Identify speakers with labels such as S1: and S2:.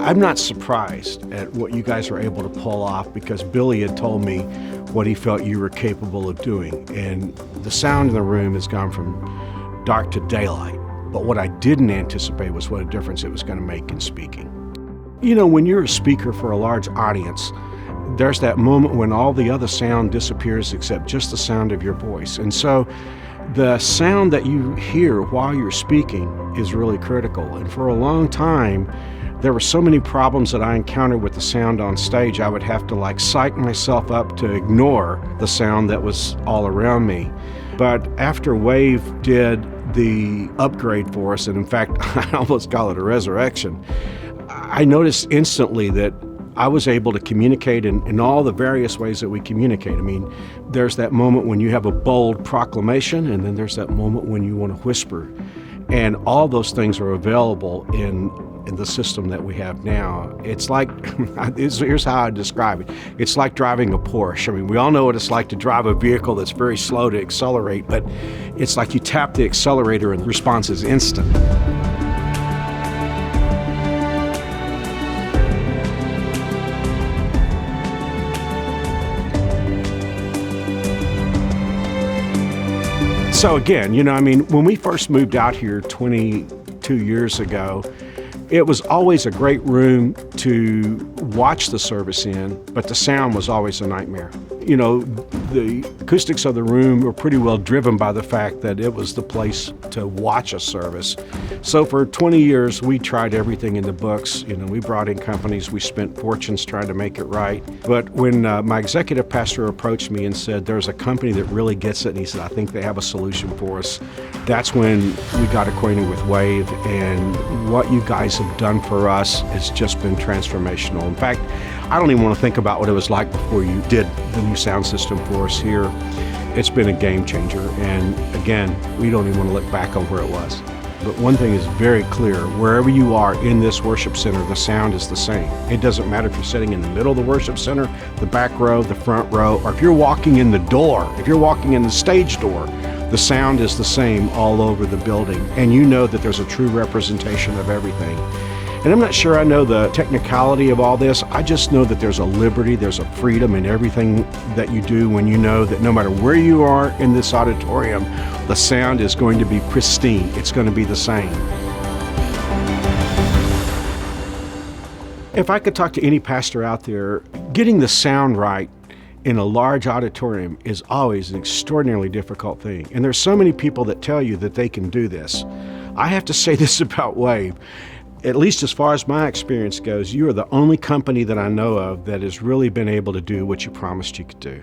S1: I'm not surprised at what you guys are able to pull off, because Billy had told me what he felt you were capable of doing. And the sound in the room has gone from dark to daylight. But what I didn't anticipate was what a difference it was going to make in speaking. You know, when you're a speaker for a large audience, there's that moment when all the other sound disappears except just the sound of your voice. And so the sound that you hear while you're speaking is really critical. And for a long time, there were so many problems that I encountered with the sound on stage, I would have to psych myself up to ignore the sound that was all around me. But after Wave did the upgrade for us, and in fact, I almost call it a resurrection, I noticed instantly that I was able to communicate in all the various ways that we communicate. I mean, there's that moment when you have a bold proclamation, and then there's that moment when you want to whisper. And all those things are available in the system that we have now. It's like, here's how I describe it. It's like driving a Porsche. I mean, we all know what it's like to drive a vehicle that's very slow to accelerate, but it's like you tap the accelerator and the response is instant. So again, you know, I mean, when we first moved out here 22 years ago, it was always a great room to watch the service in, but the sound was always a nightmare. You know, the acoustics of the room were pretty well driven by the fact that it was the place to watch a service. So for 20 years, we tried everything in the books. You know, we brought in companies, we spent fortunes trying to make it right. But when my executive pastor approached me and said, there's a company that really gets it, and he said, I think they have a solution for us, that's when we got acquainted with Wave, and what you guys have done for us has just been transformational. In fact, I don't even want to think about what it was like before you did the new sound system for us here. It's been a game changer, and again, we don't even want to look back on where it was. But one thing is very clear, wherever you are in this worship center, the sound is the same. It doesn't matter if you're sitting in the middle of the worship center, the back row, the front row, or if you're walking in the door, if you're walking in the stage door, the sound is the same all over the building, and you know that there's a true representation of everything. And I'm not sure I know the technicality of all this. I just know that there's a liberty, there's a freedom in everything that you do when you know that no matter where you are in this auditorium, the sound is going to be pristine. It's going to be the same. If I could talk to any pastor out there, getting the sound right in a large auditorium is always an extraordinarily difficult thing. And there's so many people that tell you that they can do this. I have to say this about Wave. At least as far as my experience goes, you are the only company that I know of that has really been able to do what you promised you could do.